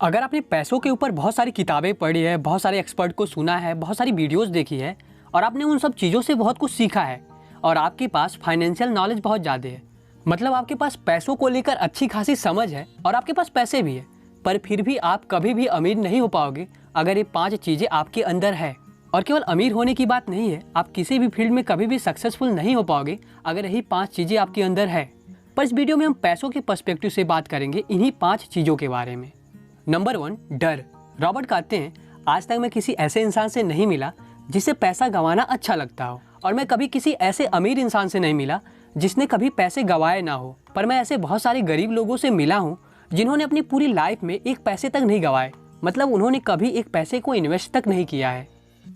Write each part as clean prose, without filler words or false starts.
अगर आपने पैसों के ऊपर बहुत सारी किताबें पढ़ी है, बहुत सारे एक्सपर्ट को सुना है, बहुत सारी वीडियोस देखी है और आपने उन सब चीज़ों से बहुत कुछ सीखा है और आपके पास फाइनेंशियल नॉलेज बहुत ज़्यादा है, मतलब आपके पास पैसों को लेकर अच्छी खासी समझ है और आपके पास पैसे भी है, पर फिर भी आप कभी भी अमीर नहीं हो पाओगे अगर ये 5 चीज़ें आपके अंदर है। और केवल अमीर होने की बात नहीं है, आप किसी भी फील्ड में कभी भी सक्सेसफुल नहीं हो पाओगे अगर यही 5 चीज़ें आपके अंदर है। पर इस वीडियो में हम पैसों के पर्सपेक्टिव से बात करेंगे इन्हीं 5 चीज़ों के बारे में। नंबर 1, डर। रॉबर्ट कहते हैं, आज तक मैं किसी ऐसे इंसान से नहीं मिला जिसे पैसा गंवाना अच्छा लगता हो, और मैं कभी किसी ऐसे अमीर इंसान से नहीं मिला जिसने कभी पैसे गंवाए ना हो। पर मैं ऐसे बहुत सारे गरीब लोगों से मिला हूँ जिन्होंने अपनी पूरी लाइफ में एक पैसे तक नहीं गंवाए, मतलब उन्होंने कभी एक पैसे को इन्वेस्ट तक नहीं किया है।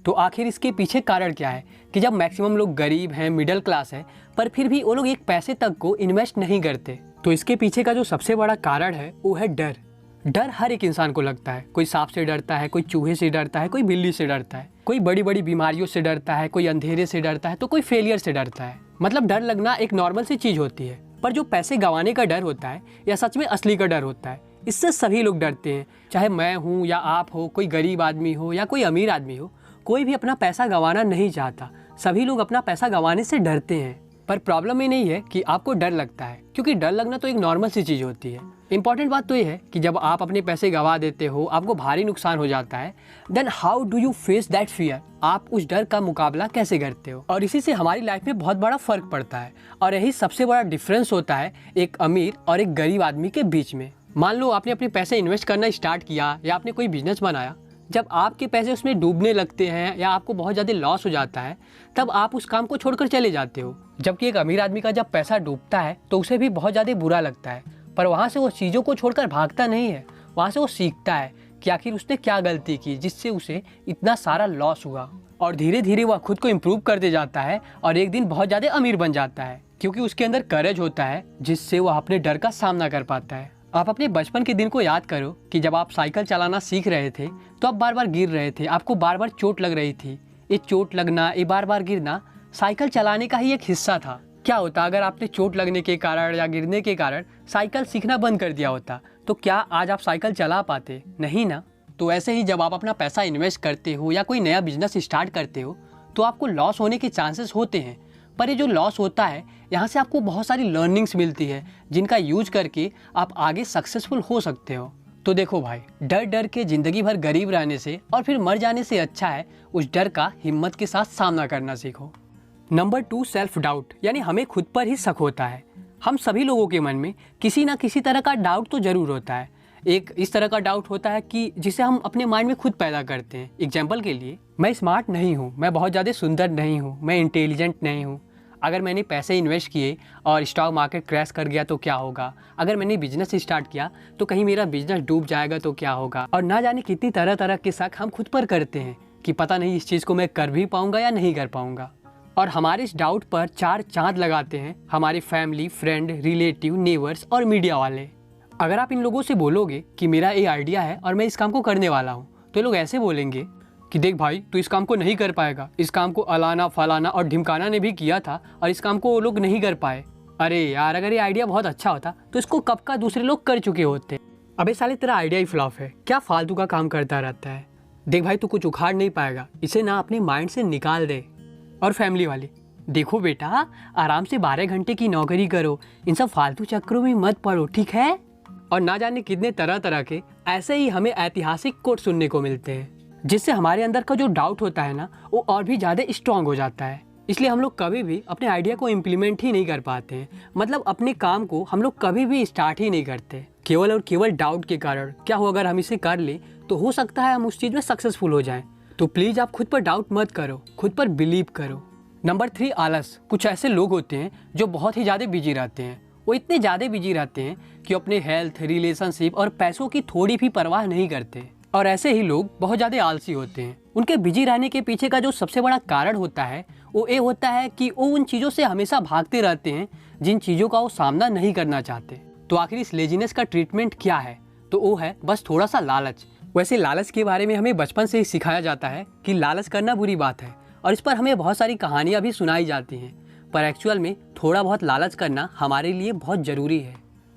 तो आखिर इसके पीछे कारण क्या है कि जब मैक्सिमम लोग गरीब हैं, मिडिल क्लास है, पर फिर भी वो लोग एक पैसे तक को इन्वेस्ट नहीं करते? तो इसके पीछे का जो सबसे बड़ा कारण है वो है डर। डर हर एक इंसान को लगता है। कोई सांप से डरता है, कोई चूहे से डरता है, कोई बिल्ली से डरता है, कोई बड़ी बड़ी बीमारियों से डरता है, कोई अंधेरे से डरता है, तो कोई फेलियर से डरता है। मतलब डर लगना एक नॉर्मल सी चीज़ होती है। पर जो पैसे गंवाने का डर होता है या सच में असली का डर होता है, इससे सभी लोग डरते हैं। चाहे मैं हूँ या आप हो, कोई गरीब आदमी हो या कोई अमीर आदमी हो, कोई भी अपना पैसा गंवाना नहीं चाहता। सभी लोग अपना पैसा गंवाने से डरते हैं। पर प्रॉब्लम ये नहीं है कि आपको डर लगता है, क्योंकि डर लगना तो एक नॉर्मल सी चीज़ होती है। इंपॉर्टेंट बात तो ये है कि जब आप अपने पैसे गंवा देते हो, आपको भारी नुकसान हो जाता है, then how do you face that fear? आप उस डर का मुकाबला कैसे करते हो? और इसी से हमारी लाइफ में बहुत बड़ा फर्क पड़ता है, और यही सबसे बड़ा डिफरेंस होता है एक अमीर और एक गरीब आदमी के बीच में। मान लो आपने अपने पैसे इन्वेस्ट करना स्टार्ट किया या आपने कोई बिजनेस बनाया, जब आपके पैसे उसमें डूबने लगते हैं या आपको बहुत ज़्यादा लॉस हो जाता है, तब आप उस काम को छोड़कर चले जाते हो। जबकि एक अमीर आदमी का जब पैसा डूबता है तो उसे भी बहुत ज़्यादा बुरा लगता है, पर वहाँ से वो चीज़ों को छोड़कर भागता नहीं है। वहाँ से वो सीखता है कि आखिर उसने क्या गलती की जिससे उसे इतना सारा लॉस हुआ, और धीरे धीरे वह खुद को इम्प्रूव करते जाता है और एक दिन बहुत ज़्यादा अमीर बन जाता है, क्योंकि उसके अंदर करेज होता है जिससे वह अपने डर का सामना कर पाता है। आप अपने बचपन के दिन को याद करो कि जब आप साइकिल चलाना सीख रहे थे तो आप बार बार गिर रहे थे, आपको बार बार चोट लग रही थी। ये चोट लगना, ये बार बार गिरना साइकिल चलाने का ही एक हिस्सा था। क्या होता अगर आपने चोट लगने के कारण या गिरने के कारण साइकिल सीखना बंद कर दिया होता? तो क्या आज आप साइकिल चला पाते? नहीं ना। तो ऐसे ही जब आप अपना पैसा इन्वेस्ट करते हो या कोई नया बिजनेस स्टार्ट करते हो तो आपको लॉस होने के चांसेस होते हैं, पर ये जो लॉस होता है यहाँ से आपको बहुत सारी लर्निंग्स मिलती है जिनका यूज करके आप आगे सक्सेसफुल हो सकते हो। तो देखो भाई, डर डर के ज़िंदगी भर गरीब रहने से और फिर मर जाने से अच्छा है उस डर का हिम्मत के साथ सामना करना सीखो। नंबर 2, सेल्फ डाउट, यानी हमें खुद पर ही शक होता है। हम सभी लोगों के मन में किसी ना किसी तरह का डाउट तो ज़रूर होता है। एक इस तरह का डाउट होता है कि जिसे हम अपने माइंड में खुद पैदा करते हैं। एग्जाम्पल के लिए, मैं स्मार्ट नहीं हूँ, मैं बहुत ज़्यादा सुंदर नहीं हूँ, मैं इंटेलिजेंट नहीं हूँ, अगर मैंने पैसे इन्वेस्ट किए और स्टॉक मार्केट क्रैश कर गया तो क्या होगा, अगर मैंने बिजनेस स्टार्ट किया तो कहीं मेरा बिजनेस डूब जाएगा तो क्या होगा। और ना जाने कितनी तरह तरह के शक हम खुद पर करते हैं कि पता नहीं इस चीज़ को मैं कर भी पाऊंगा या नहीं कर पाऊंगा। और हमारे इस डाउट पर 4 चांद लगाते हैं हमारे फैमिली, फ्रेंड, रिलेटिव, नेबर्स और मीडिया वाले। अगर आप इन लोगों से बोलोगे कि मेरा ये आइडिया है और मैं इस काम को करने वाला हूँ, तो ये लोग ऐसे बोलेंगे कि देख भाई, तू इस काम को नहीं कर पाएगा, इस काम को अलाना फलाना और ढिमकाना ने भी किया था और इस काम को वो लोग नहीं कर पाए। अरे यार, अगर ये आइडिया बहुत अच्छा होता तो इसको कब का दूसरे लोग कर चुके होते। अबे साले, तेरा आइडिया ही फ्लॉप है, क्या फालतू का काम करता रहता है। देख भाई, तू कुछ उखाड़ नहीं पाएगा, इसे ना अपने माइंड से निकाल दे। और फैमिली वाले, देखो बेटा, आराम से 12 घंटे की नौकरी करो, इन सब फालतू चक्करों में मत पड़ो, ठीक है। और ना जाने कितने तरह तरह के ऐसे ही हमें ऐतिहासिक कोट सुनने को मिलते हैं, जिससे हमारे अंदर का जो डाउट होता है ना, वो और भी ज़्यादा स्ट्रांग हो जाता है। इसलिए हम लोग कभी भी अपने आइडिया को इम्प्लीमेंट ही नहीं कर पाते हैं, मतलब अपने काम को हम लोग कभी भी स्टार्ट ही नहीं करते, केवल और केवल डाउट के कारण। क्या हो, अगर हम इसे कर लें तो हो सकता है हम उस चीज़ में सक्सेसफुल हो जाएं। तो प्लीज़ आप खुद पर डाउट मत करो, खुद पर बिलीव करो। नंबर 3, आलस। कुछ ऐसे लोग होते हैं जो बहुत ही ज़्यादा बिजी रहते हैं। वो इतने ज़्यादा बिजी रहते हैं कि अपने हेल्थ, रिलेशनशिप और पैसों की थोड़ी भी परवाह नहीं करते। और ऐसे ही लोग बहुत ज़्यादा आलसी होते हैं। उनके बिजी रहने के पीछे का जो सबसे बड़ा कारण होता है वो ये होता है कि वो उन चीज़ों से हमेशा भागते रहते हैं जिन चीज़ों का वो सामना नहीं करना चाहते। तो आखिर इस लेजीनेस का ट्रीटमेंट क्या है? तो वो है बस थोड़ा सा लालच। वैसे लालच के बारे में हमें बचपन से ही सिखाया जाता है कि लालच करना बुरी बात है, और इस पर हमें बहुत सारी कहानियाँ भी सुनाई जाती हैं। पर एक्चुअल में थोड़ा बहुत लालच करना हमारे लिए बहुत ज़रूरी है।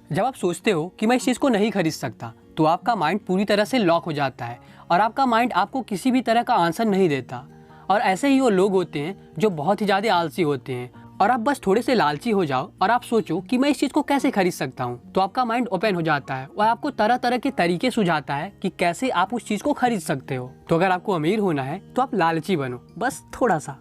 जब आप सोचते हो कि मैं इस चीज़ को नहीं खरीद सकता, तो आपका माइंड पूरी तरह से लॉक हो जाता है और आपका माइंड आपको किसी भी तरह का आंसर नहीं देता। और ऐसे ही वो लोग होते हैं जो बहुत ही ज़्यादा आलसी होते हैं, और आप बस थोड़े से लालची हो जाओ और आप सोचो कि मैं इस चीज़ को कैसे खरीद सकता हूँ, तो आपका माइंड ओपन हो जाता है और आपको तरह तरह के तरीके सुझाता है कि कैसे आप उस चीज़ को खरीद सकते हो। तो अगर आपको अमीर होना है तो आप लालची बनो, बस थोड़ा सा।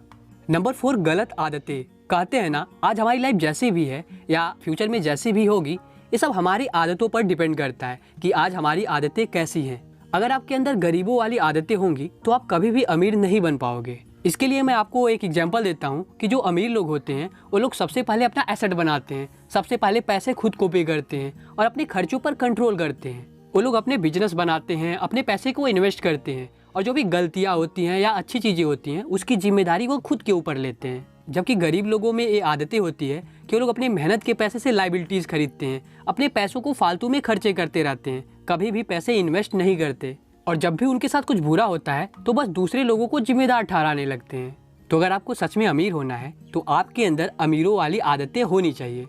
नंबर 4, गलत आदतें। कहते हैं ना, आज हमारी लाइफ जैसी भी है या फ्यूचर में जैसी भी होगी, ये सब हमारी आदतों पर डिपेंड करता है कि आज हमारी आदतें कैसी हैं। अगर आपके अंदर गरीबों वाली आदतें होंगी तो आप कभी भी अमीर नहीं बन पाओगे। इसके लिए मैं आपको एक एग्जांपल देता हूँ कि जो अमीर लोग होते हैं वो लोग सबसे पहले अपना एसेट बनाते हैं, सबसे पहले पैसे खुद को पे करते हैं और अपने खर्चों पर कंट्रोल करते हैं। वो लोग अपने बिजनेस बनाते हैं, अपने पैसे को इन्वेस्ट करते हैं और जो भी गलतियाँ होती हैं या अच्छी चीज़ें होती हैं उसकी जिम्मेदारी वो खुद के ऊपर लेते हैं। जबकि गरीब लोगों में ये आदतें होती है कि वो लोग अपने मेहनत के पैसे से लाइबिलिटीज़ खरीदते हैं, अपने पैसों को फालतू में खर्चे करते रहते हैं, कभी भी पैसे इन्वेस्ट नहीं करते, और जब भी उनके साथ कुछ बुरा होता है तो बस दूसरे लोगों को जिम्मेदार ठहराने लगते हैं। तो अगर आपको सच में अमीर होना है तो आपके अंदर अमीरों वाली आदतें होनी चाहिए।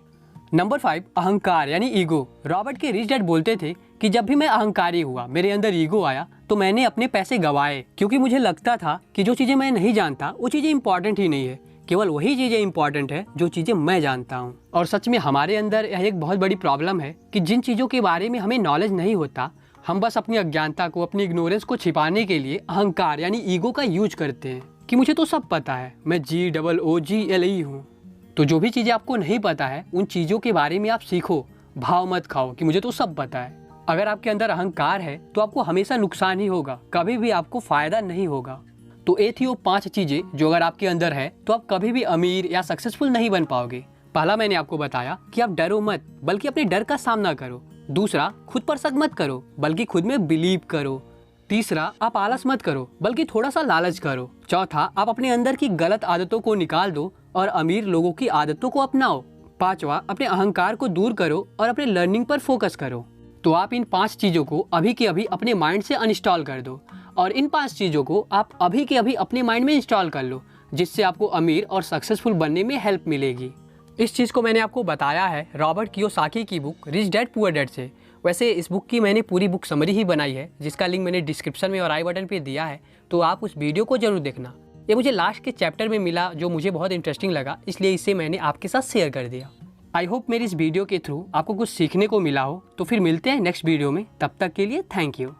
नंबर 5, अहंकार यानी ईगो। रॉबर्ट के रिच डैड बोलते थे कि जब भी मैं अहंकारी हुआ, मेरे अंदर ईगो आया, तो मैंने अपने पैसे गंवाए, क्योंकि मुझे लगता था कि जो चीज़ें मैं नहीं जानता वो चीज़ें इंपॉर्टेंट ही नहीं है, केवल वही चीज़ें इंपॉर्टेंट है जो चीज़ें मैं जानता हूँ। और सच में हमारे अंदर यह एक बहुत बड़ी प्रॉब्लम है कि जिन चीज़ों के बारे में हमें नॉलेज नहीं होता, हम बस अपनी अज्ञानता को, अपनी इग्नोरेंस को छिपाने के लिए अहंकार यानी ईगो का यूज करते हैं कि मुझे तो सब पता है, मैं GOOGLE हूँ। तो जो भी चीज़ें आपको नहीं पता है उन चीज़ों के बारे में आप सीखो, भाव मत खाओ कि मुझे तो सब पता है। अगर आपके अंदर अहंकार है तो आपको हमेशा नुकसान ही होगा, कभी भी आपको फ़ायदा नहीं होगा। तो ये थी वो 5 चीज़ें जो अगर आपके अंदर है तो आप कभी भी अमीर या सक्सेसफुल नहीं बन पाओगे। पहला, मैंने आपको बताया कि आप डरो मत, बल्कि अपने डर का सामना करो। दूसरा, खुद पर शक मत करो, बल्कि खुद में बिलीव करो। तीसरा, आप आलस मत करो, बल्कि थोड़ा सा लालच करो। चौथा, आप अपने अंदर की गलत आदतों को निकाल दो और अमीर लोगों की आदतों को अपनाओ। पांचवा, अपने अहंकार को दूर करो और अपने लर्निंग पर फोकस करो। तो आप इन 5 चीज़ों को अभी के अभी अपने माइंड से अनइंस्टॉल कर दो और इन 5 चीज़ों को आप अभी के अभी अपने माइंड में इंस्टॉल कर लो, जिससे आपको अमीर और सक्सेसफुल बनने में हेल्प मिलेगी। इस चीज़ को मैंने आपको बताया है रॉबर्ट कियोसाकी की book rich dad poor dad से। वैसे इस बुक की मैंने पूरी बुक समरी ही बनाई है, जिसका लिंक मैंने डिस्क्रिप्शन में और आई बटन पे दिया है, तो आप उस वीडियो को जरूर देखना। ये मुझे लास्ट के चैप्टर में मिला जो मुझे बहुत इंटरेस्टिंग लगा, इसलिए इसे मैंने आपके साथ शेयर कर दिया। आई होप मेरी इस वीडियो के थ्रू आपको कुछ सीखने को मिला हो। तो फिर मिलते हैं नेक्स्ट वीडियो में, तब तक के लिए थैंक यू।